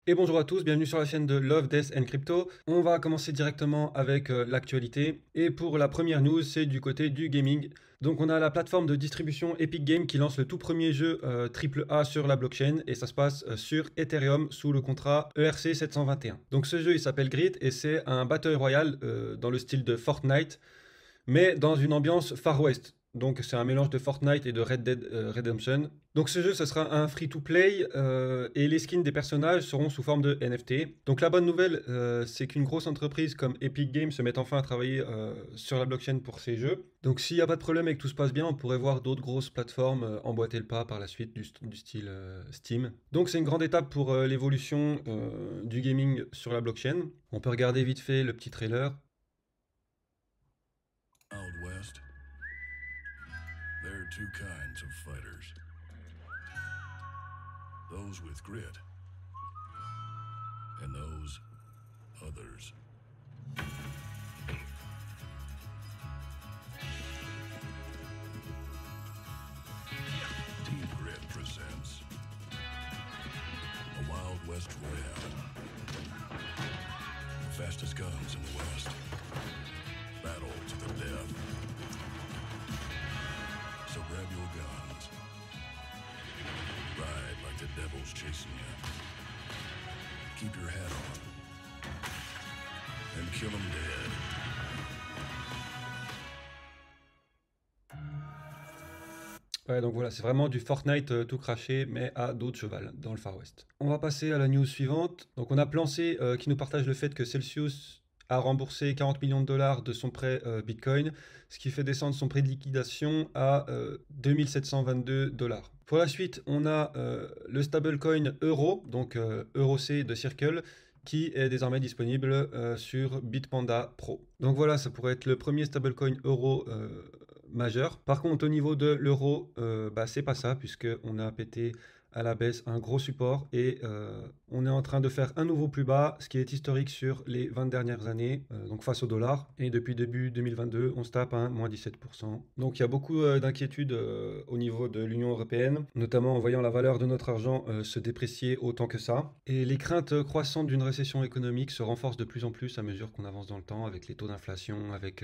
Et bonjour à tous, bienvenue sur la chaîne de Love, Death and Crypto. On va commencer directement avec l'actualité. Et pour la première news, c'est du côté du gaming. Donc on a la plateforme de distribution Epic Games qui lance le tout premier jeu AAA sur la blockchain. Et ça se passe sur Ethereum sous le contrat ERC 721. Donc ce jeu il s'appelle Grid et c'est un Battle Royale dans le style de Fortnite, mais dans une ambiance Far West. Donc c'est un mélange de Fortnite et de Red Dead Redemption. Donc ce jeu, ce sera un free-to-play et les skins des personnages seront sous forme de NFT. Donc la bonne nouvelle, c'est qu'une grosse entreprise comme Epic Games se met enfin à travailler sur la blockchain pour ces jeux. Donc s'il n'y a pas de problème et que tout se passe bien, on pourrait voir d'autres grosses plateformes emboîter le pas par la suite du style Steam. Donc c'est une grande étape pour l'évolution du gaming sur la blockchain. On peut regarder vite fait le petit trailer. Wild West, there are two kinds of fighters. Those with grit, and those others. Team Grit presents a Wild West Royale. The fastest guns in the West. Battle to the death. So grab your guns. Ride like the devil's chasing you. Keep your hat on. And kill 'em dead. Ouais, donc voilà, c'est vraiment du Fortnite tout craché, mais à dos de cheval dans le Far West. On va passer à la news suivante. Donc on a Plancé qui nous partage le fait que Celsius a remboursé 40 millions de dollars de son prêt Bitcoin, ce qui fait descendre son prix de liquidation à 2722 dollars. Pour la suite, on a le stablecoin Euro, donc EuroC de Circle, qui est désormais disponible sur Bitpanda Pro. Donc voilà, ça pourrait être le premier stablecoin euro majeur. Par contre, au niveau de l'euro, c'est pas ça, puisqu'on a pété à la baisse un gros support et on est en train de faire un nouveau plus bas, ce qui est historique sur les 20 dernières années, donc face au dollar. Et depuis début 2022, on se tape un moins 17%. Donc il y a beaucoup d'inquiétudes au niveau de l'Union européenne, notamment en voyant la valeur de notre argent se déprécier autant que ça. Et les craintes croissantes d'une récession économique se renforcent de plus en plus à mesure qu'on avance dans le temps, avec les taux d'inflation, avec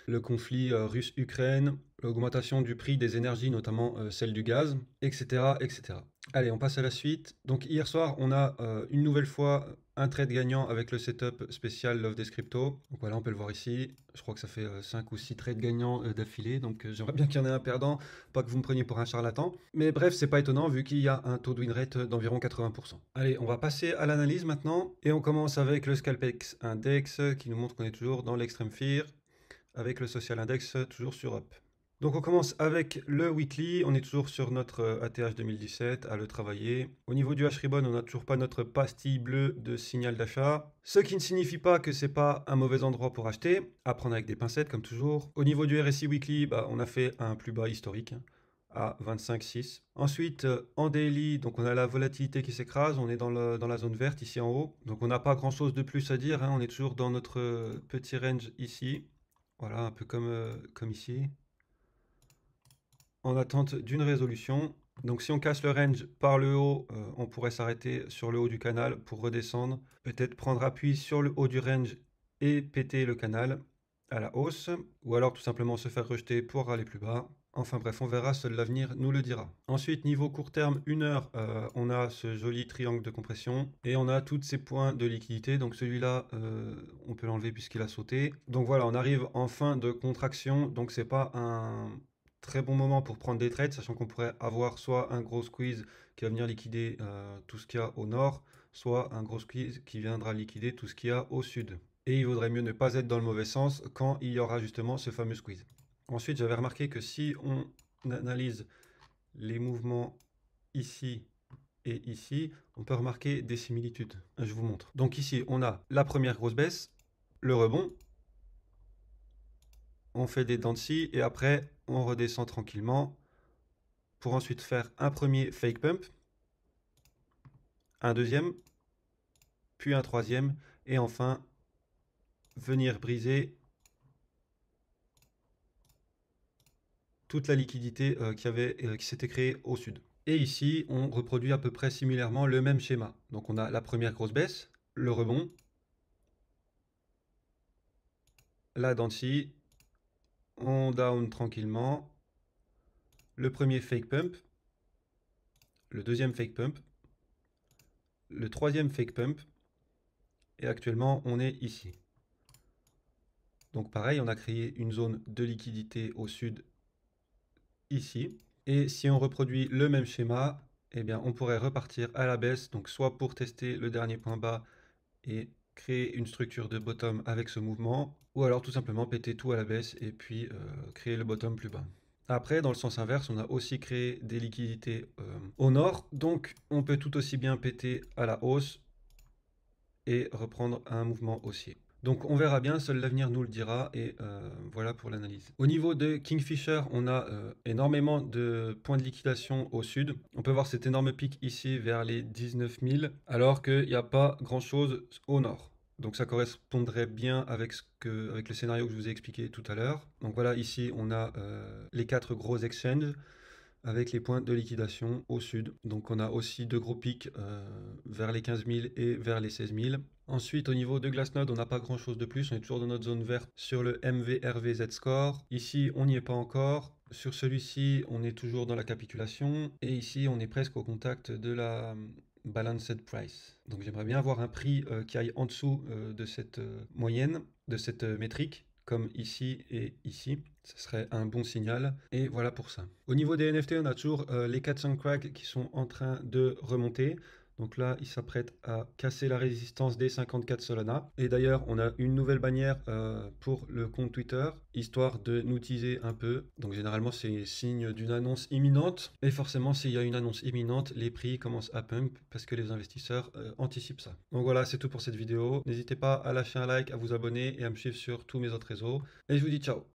le conflit russe-Ukraine, l'augmentation du prix des énergies, notamment celle du gaz, etc., etc. Allez, on passe à la suite. Donc hier soir, on a une nouvelle fois un trade gagnant avec le setup spécial Love Death Crypto. Donc voilà, on peut le voir ici. Je crois que ça fait 5 ou 6 trades gagnants d'affilée. Donc j'aimerais bien qu'il y en ait un perdant, pas que vous me preniez pour un charlatan. Mais bref, c'est pas étonnant vu qu'il y a un taux de win rate d'environ 80%. Allez, on va passer à l'analyse maintenant. Et on commence avec le Scalpex Index qui nous montre qu'on est toujours dans l'extreme fear, avec le Social Index toujours sur up. Donc on commence avec le weekly, on est toujours sur notre ATH 2017 à le travailler. Au niveau du H-Ribbon, on n'a toujours pas notre pastille bleue de signal d'achat. Ce qui ne signifie pas que c'est pas un mauvais endroit pour acheter, à prendre avec des pincettes comme toujours. Au niveau du RSI weekly, on a fait un plus bas historique à 25,6. Ensuite, en daily, donc on a la volatilité qui s'écrase, on est dans la zone verte ici en haut. Donc on n'a pas grand chose de plus à dire, on est toujours dans notre petit range ici. Voilà, un peu comme ici, en attente d'une résolution. Donc si on casse le range par le haut, on pourrait s'arrêter sur le haut du canal pour redescendre, peut-être prendre appui sur le haut du range et péter le canal à la hausse, ou alors tout simplement se faire rejeter pour aller plus bas. Enfin bref, on verra, seul l'avenir nous le dira. Ensuite, niveau court terme, 1 heure, on a ce joli triangle de compression et on a tous ces points de liquidité. Donc celui-là, on peut l'enlever puisqu'il a sauté. Donc voilà, on arrive en fin de contraction, donc c'est pas un très bon moment pour prendre des trades, sachant qu'on pourrait avoir soit un gros squeeze qui va venir liquider tout ce qu'il y a au nord, soit un gros squeeze qui viendra liquider tout ce qu'il y a au sud. Et il vaudrait mieux ne pas être dans le mauvais sens quand il y aura justement ce fameux squeeze. Ensuite, j'avais remarqué que si on analyse les mouvements ici et ici, on peut remarquer des similitudes. Je vous montre. Donc ici, on a la première grosse baisse, le rebond, on fait des dents de scie et après on redescend tranquillement pour ensuite faire un premier fake pump, un deuxième, puis un troisième et enfin venir briser toute la liquidité qui s'était créée au sud. Et ici, on reproduit à peu près similairement le même schéma. Donc on a la première grosse baisse, le rebond, la dent de scie, on down tranquillement, le premier fake pump, le deuxième fake pump, le troisième fake pump, et actuellement on est ici. Donc pareil, on a créé une zone de liquidité au sud, ici. Et si on reproduit le même schéma, eh bien on pourrait repartir à la baisse, donc soit pour tester le dernier point bas et créer une structure de bottom avec ce mouvement, ou alors tout simplement péter tout à la baisse et puis créer le bottom plus bas. Après, dans le sens inverse, on a aussi créé des liquidités au nord, donc on peut tout aussi bien péter à la hausse et reprendre un mouvement haussier. Donc on verra bien, seul l'avenir nous le dira, et voilà pour l'analyse. Au niveau de Kingfisher, on a énormément de points de liquidation au sud. On peut voir cet énorme pic ici vers les 19 000, alors qu'il n'y a pas grand chose au nord. Donc ça correspondrait bien avec, avec le scénario que je vous ai expliqué tout à l'heure. Donc voilà, ici on a les 4 gros exchanges avec les points de liquidation au sud. Donc on a aussi 2 gros pics vers les 15 000 et vers les 16 000. Ensuite, au niveau de Glassnode, on n'a pas grand chose de plus. On est toujours dans notre zone verte sur le MVRVZ score. Ici, on n'y est pas encore. Sur celui-ci, on est toujours dans la capitulation. Et ici, on est presque au contact de la balanced price. Donc j'aimerais bien avoir un prix qui aille en dessous de cette moyenne, de cette métrique, comme ici et ici. Ce serait un bon signal. Et voilà pour ça. Au niveau des NFT, on a toujours les 400 cracks qui sont en train de remonter. Donc là, il s'apprête à casser la résistance des 54 Solana. Et d'ailleurs, on a une nouvelle bannière pour le compte Twitter, histoire de nous teaser un peu. Donc généralement, c'est signe d'une annonce imminente. Et forcément, s'il y a une annonce imminente, les prix commencent à pump parce que les investisseurs anticipent ça. Donc voilà, c'est tout pour cette vidéo. N'hésitez pas à lâcher un like, à vous abonner et à me suivre sur tous mes autres réseaux. Et je vous dis ciao!